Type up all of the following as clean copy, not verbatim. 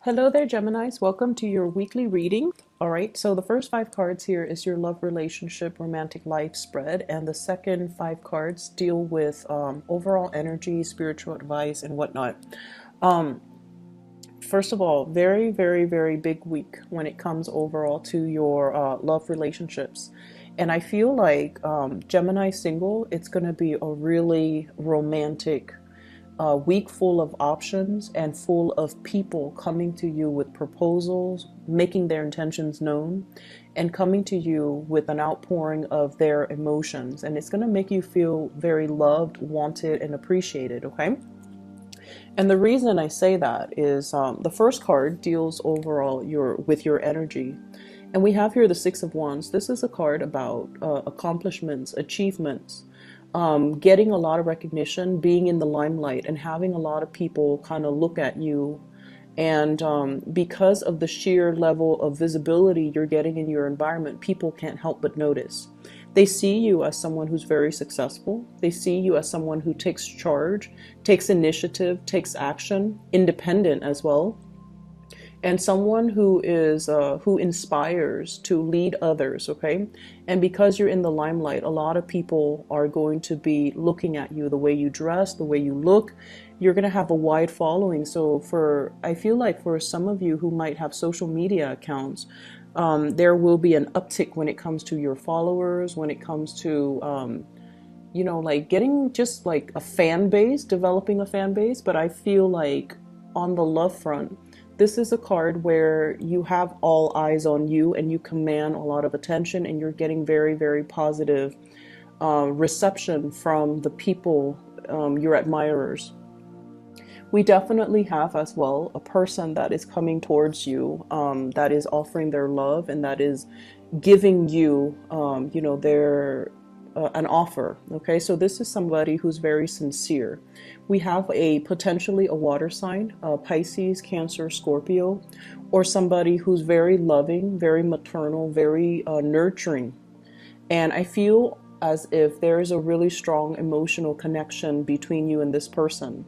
Hello there, Geminis. Welcome to your weekly reading. All right, so the first five cards here is your love, relationship, romantic life spread, and the second five cards deal with overall energy, spiritual advice, and whatnot. Um, First of all, very, very, very big week when it comes overall to your love relationships. And I feel like Gemini single, it's going to be a really romantic a week full of options and full of people coming to you with proposals, making their intentions known, and coming to you with an outpouring of their emotions. And it's going to make you feel very loved, wanted, and appreciated, okay? And the reason I say that is the first card deals overall with your energy. And we have here the Six of Wands. This is a card about accomplishments, achievements, getting a lot of recognition, being in the limelight, and having a lot of people kind of look at you. And because of the sheer level of visibility you're getting in your environment, people can't help but notice. They see you as someone who's very successful. They see you as someone who takes charge, takes initiative, takes action, independent as well, and someone who inspires to lead others. Okay, and because you're in the limelight, a lot of people are going to be looking at you, the way you dress, the way you look. You're going to have a wide following. So I feel like for some of you who might have social media accounts, there will be an uptick when it comes to your followers, when it comes to like getting just like a fan base, developing a fan base. But I feel like on the love front, this is a card where you have all eyes on you and you command a lot of attention, and you're getting very, very positive reception from the people, your admirers. We definitely have as well a person that is coming towards you, that is offering their love and that is giving you, their an offer. Okay, so this is somebody who's very sincere. We have a potentially a water sign, Pisces, Cancer, Scorpio, or somebody who's very loving, very maternal, very nurturing. And I feel as if there is a really strong emotional connection between you and this person.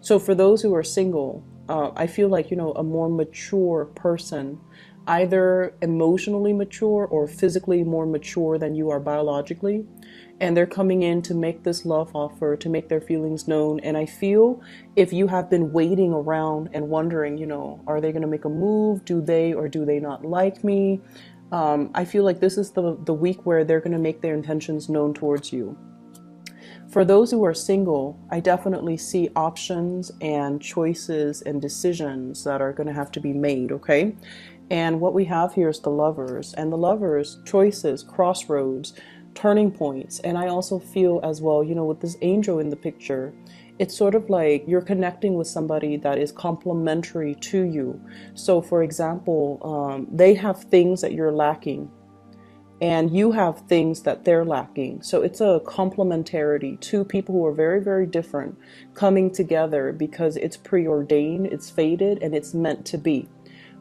So for those who are single, I feel like, a more mature person, either emotionally mature or physically more mature than you are biologically. And they're coming in to make this love offer, to make their feelings known. And I feel if you have been waiting around and wondering, are they going to make a move? Do they or do they not like me? I feel like this is the week where they're going to make their intentions known towards you. For those who are single, I definitely see options and choices and decisions that are going to have to be made, okay? And what we have here is the lovers. And the lovers, choices, crossroads, turning points. And I also feel as well, with this angel in the picture, it's sort of like you're connecting with somebody that is complementary to you. So, for example, they have things that you're lacking, and you have things that they're lacking. So it's a complementarity. Two people who are very, very different coming together because it's preordained, it's fated, and it's meant to be.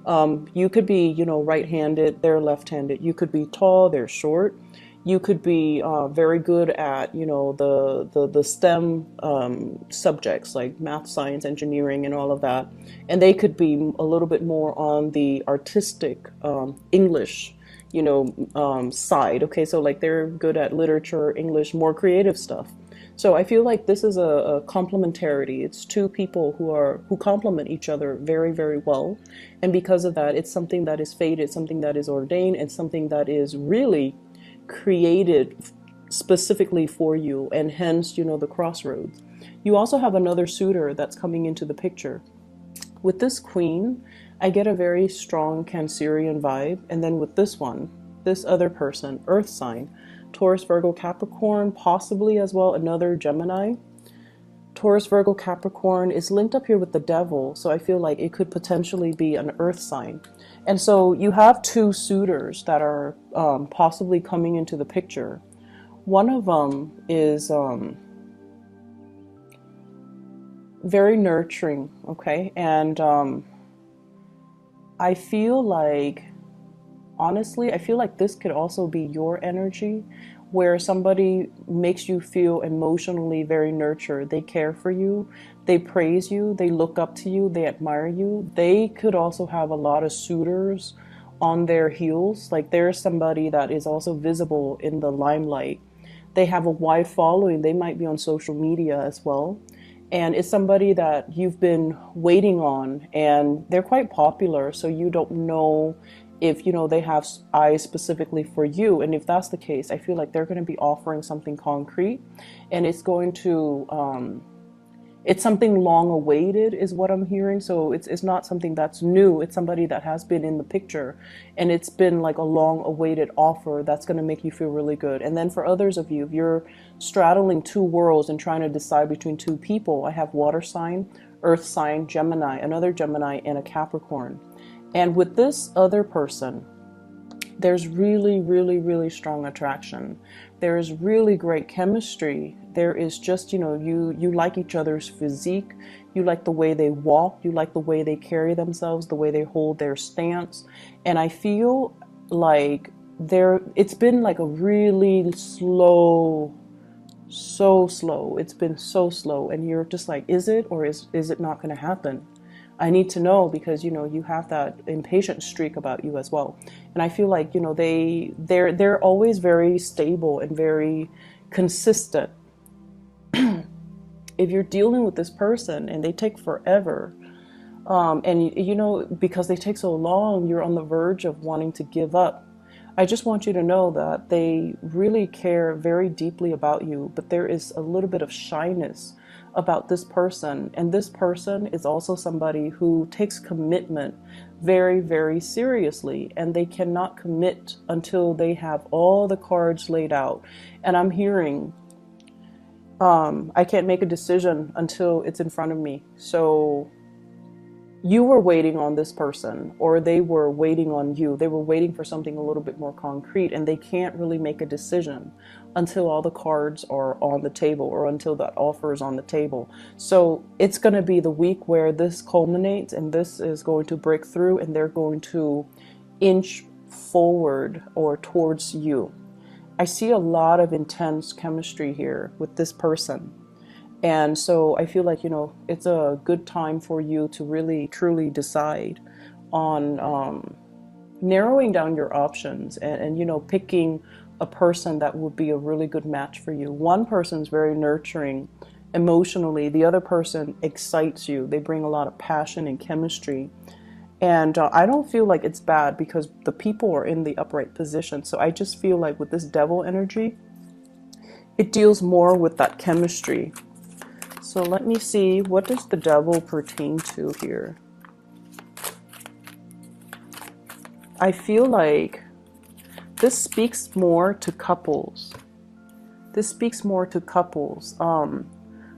You could be, right-handed, they're left-handed. You could be tall, they're short. You could be very good at, the STEM subjects like math, science, engineering, and all of that. And they could be a little bit more on the artistic, English, side. Okay, so like they're good at literature, English, more creative stuff. So I feel like this is a complementarity. It's two people who complement each other very, very well. And because of that, it's something that is fated, something that is ordained, and something that is really created specifically for you, and hence, the crossroads. You also have another suitor that's coming into the picture. With this queen, I get a very strong Cancerian vibe. And then with this one, this other person, earth sign, Taurus, Virgo, Capricorn, possibly as well another Gemini. Taurus, Virgo, Capricorn is linked up here with the devil. So I feel like it could potentially be an earth sign. And so you have two suitors that are possibly coming into the picture. One of them is very nurturing, okay? And I feel like, honestly, I feel like this could also be your energy, where somebody makes you feel emotionally very nurtured. They care for you, they praise you, they look up to you, they admire you. They could also have a lot of suitors on their heels. Like there's somebody that is also visible in the limelight. They have a wide following. They might be on social media as well. And it's somebody that you've been waiting on, and they're quite popular. So you don't know if, they have eyes specifically for you. And if that's the case, I feel like they're going to be offering something concrete, and it's going to, it's something long awaited is what I'm hearing. So it's not something that's new. It's somebody that has been in the picture, and it's been like a long awaited offer that's going to make you feel really good. And then for others of you, if you're straddling two worlds and trying to decide between two people, I have water sign, earth sign, Gemini, another Gemini, and a Capricorn. And with this other person, there's really, really, really strong attraction. There is really great chemistry. There is just, you like each other's physique. You like the way they walk. You like the way they carry themselves, the way they hold their stance. And I feel like it's been like a really slow, so slow. It's been so slow. And you're just like, is it, or is it not going to happen? I need to know, because you have that impatient streak about you as well. And I feel like they're always very stable and very consistent. If you're dealing with this person and they take forever, and because they take so long, you're on the verge of wanting to give up. I just want you to know that they really care very deeply about you, but there is a little bit of shyness about this person. And this person is also somebody who takes commitment very, very seriously, and they cannot commit until they have all the cards laid out. And I'm hearing, I can't make a decision until it's in front of me. So you were waiting on this person, or they were waiting on you. They were waiting for something a little bit more concrete, and they can't really make a decision until all the cards are on the table, or until that offer is on the table. So it's going to be the week where this culminates, and this is going to break through, and they're going to inch forward or towards you. I see a lot of intense chemistry here with this person. And so I feel like, it's a good time for you to really, truly decide on narrowing down your options, and picking a person that would be a really good match for you. One person's very nurturing emotionally. The other person excites you. They bring a lot of passion and chemistry. And I don't feel like it's bad, because the people are in the upright position. So I just feel like with this devil energy, it deals more with that chemistry. So let me see, what does the devil pertain to here? I feel like this speaks more to couples. This speaks more to couples.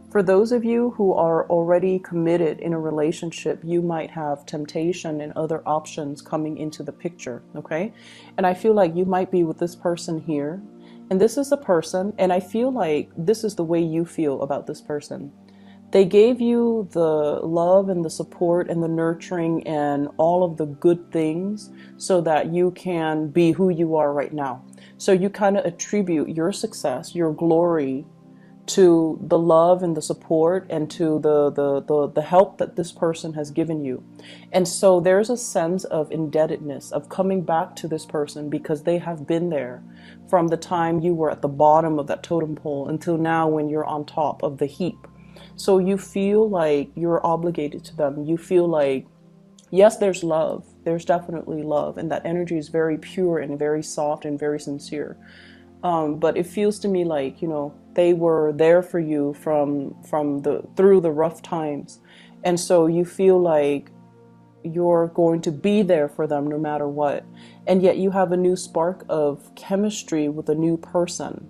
For those of you who are already committed in a relationship, you might have temptation and other options coming into the picture, okay? And I feel like you might be with this person here, and this is a person, and I feel like this is the way you feel about this person. They gave you the love and the support and the nurturing and all of the good things so that you can be who you are right now. So you kind of attribute your success, your glory, to the love and the support, and to the help that this person has given you. And so there's a sense of indebtedness, of coming back to this person, because they have been there from the time you were at the bottom of that totem pole until now when you're on top of the heap. So you feel like you're obligated to them. You feel like, yes, there's love. There's definitely love. And that energy is very pure and very soft and very sincere. But it feels to me like, they were there for you through the rough times. And so you feel like you're going to be there for them no matter what. And yet you have a new spark of chemistry with a new person.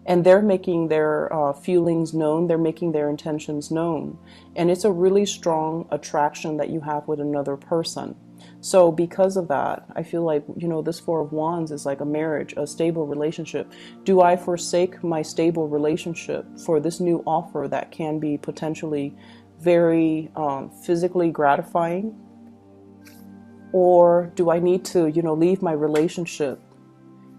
And they're making their feelings known. They're making their intentions known. And it's a really strong attraction that you have with another person. So because of that, I feel like, this Four of Wands is like a marriage, a stable relationship. Do I forsake my stable relationship for this new offer that can be potentially very physically gratifying? Or do I need to, leave my relationship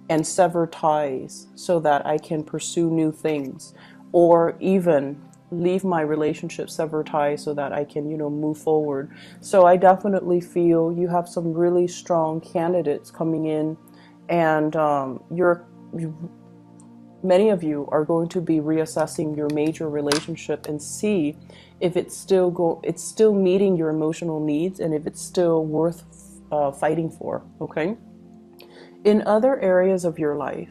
and sever ties so that I can pursue new things, or even leave my relationship, sever ties so that I can, move forward. So I definitely feel you have some really strong candidates coming in, and many of you are going to be reassessing your major relationship and see if it's still meeting your emotional needs, and if it's still worth fighting for. Okay. In other areas of your life,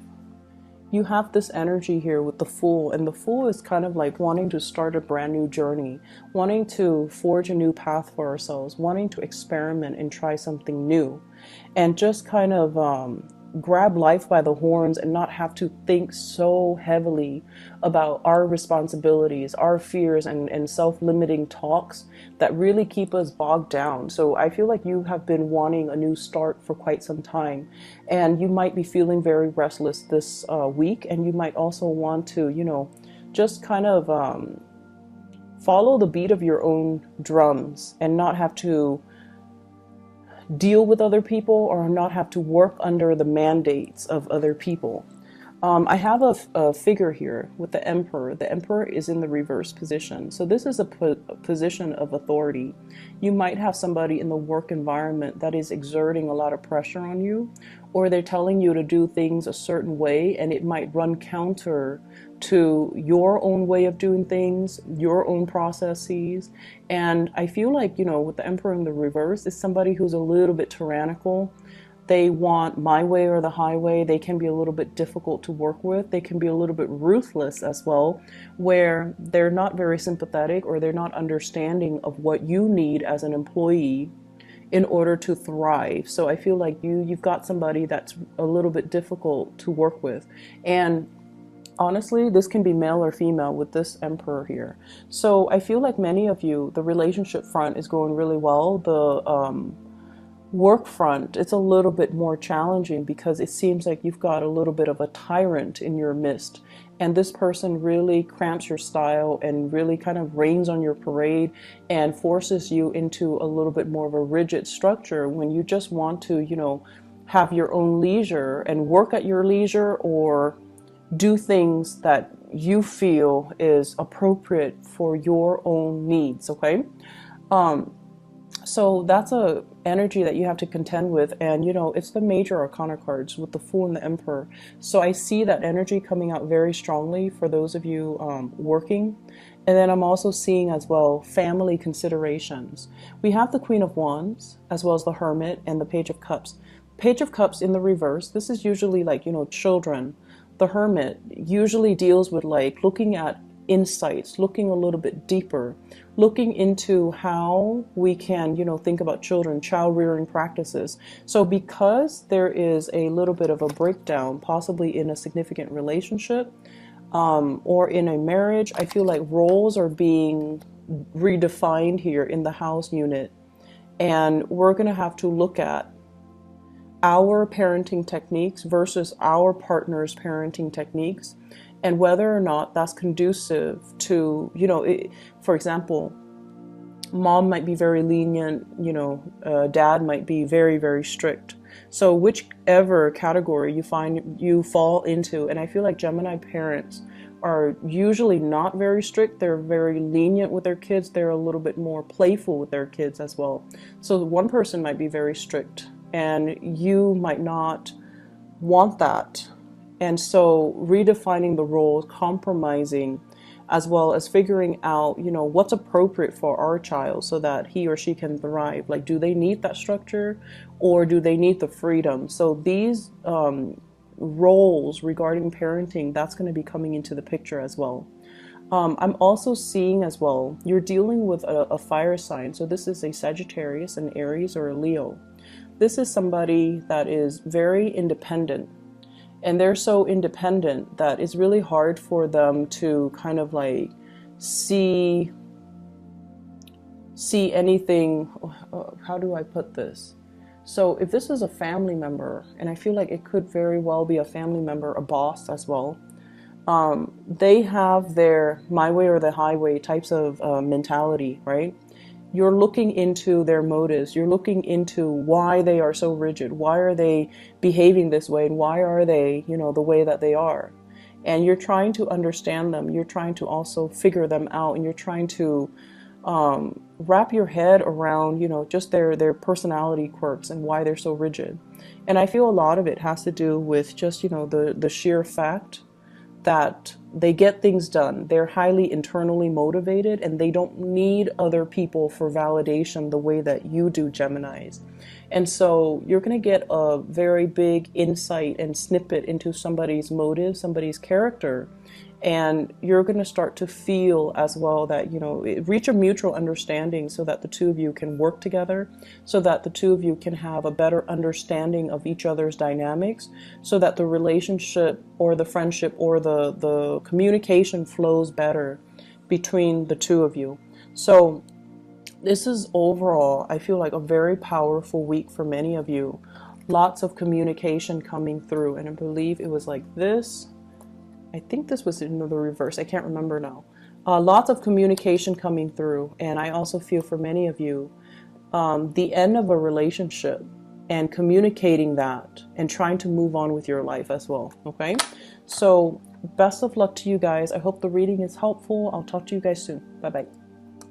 you have this energy here with the Fool, and the Fool is kind of like wanting to start a brand new journey, wanting to forge a new path for ourselves, wanting to experiment and try something new, and just kind of grab life by the horns and not have to think so heavily about our responsibilities, our fears, and self-limiting talks that really keep us bogged down. So I feel like you have been wanting a new start for quite some time, and you might be feeling very restless this week, and you might also want to, just kind of follow the beat of your own drums and not have to deal with other people, or not have to work under the mandates of other people. I have a figure here with the Emperor. The Emperor is in the reverse position. So this is a position of authority. You might have somebody in the work environment that is exerting a lot of pressure on you, or they're telling you to do things a certain way, and it might run counter to your own way of doing things, your own processes. And I feel like, with the Emperor in the reverse, is somebody who's a little bit tyrannical. They want my way or the highway. They can be a little bit difficult to work with. They can be a little bit ruthless as well, where they're not very sympathetic, or they're not understanding of what you need as an employee in order to thrive. So I feel like you've got somebody that's a little bit difficult to work with. And honestly, this can be male or female with this Emperor here. So I feel like many of you, the relationship front is going really well. The work front, it's a little bit more challenging, because it seems like you've got a little bit of a tyrant in your midst, and this person really cramps your style and really kind of rains on your parade and forces you into a little bit more of a rigid structure, when you just want to, have your own leisure and work at your leisure, or do things that you feel is appropriate for your own needs. Okay. So that's a energy that you have to contend with, and it's the major arcana cards with the Fool and the Emperor. So I see that energy coming out very strongly for those of you working. And then I'm also seeing as well family considerations. We have the Queen of Wands, as well as the Hermit and the Page of Cups. Page of Cups in the reverse, this is usually like, children. The Hermit usually deals with like looking at insights, looking a little bit deeper, looking into how we can, think about children, child rearing practices. So because there is a little bit of a breakdown, possibly in a significant relationship, or in a marriage, I feel like roles are being redefined here in the house unit. And we're going to have to look at our parenting techniques versus our partner's parenting techniques, and whether or not that's conducive to, for example, mom might be very lenient, dad might be very, very strict. So whichever category you find you fall into, and I feel like Gemini parents are usually not very strict. They're very lenient with their kids. They're a little bit more playful with their kids as well. So one person might be very strict, and you might not want that. And so redefining the roles, compromising, as well as figuring out, what's appropriate for our child so that he or she can thrive. Like, do they need that structure, or do they need the freedom? So these roles regarding parenting, that's going to be coming into the picture as well. I'm also seeing as well, you're dealing with a fire sign. So this is a Sagittarius, an Aries, or a Leo. This is somebody that is very independent. And they're so independent that it's really hard for them to kind of like see anything. How do I put this? So if this is a family member, and I feel like it could very well be a family member, a boss as well, they have their my way or the highway types of mentality, right? you're looking into their motives. You're looking into why they are so rigid. Why are they behaving this way? And why are they, you know, the way that they are? And you're trying to understand them. You're trying to also figure them out. And you're trying to wrap your head around, you know, just their personality quirks and why they're so rigid. And I feel a lot of it has to do with just, you know, the sheer fact that they get things done. They're highly internally motivated and they don't need other people for validation the way that you do, Geminis. And so you're going to get a very big insight and snippet into somebody's motive, somebody's character. And you're going to start to feel as well that, you know, reach a mutual understanding so that the two of you can work together, so that the two of you can have a better understanding of each other's dynamics, so that the relationship or the friendship or the communication flows better between the two of you. So this is overall, I feel like, a very powerful week for many of you. Lots of communication coming through. And I believe it was like this. I think this was in the reverse. I can't remember now. Lots of communication coming through. And I also feel for many of you, the end of a relationship and communicating that and trying to move on with your life as well. Okay. So best of luck to you guys. I hope the reading is helpful. I'll talk to you guys soon. Bye bye.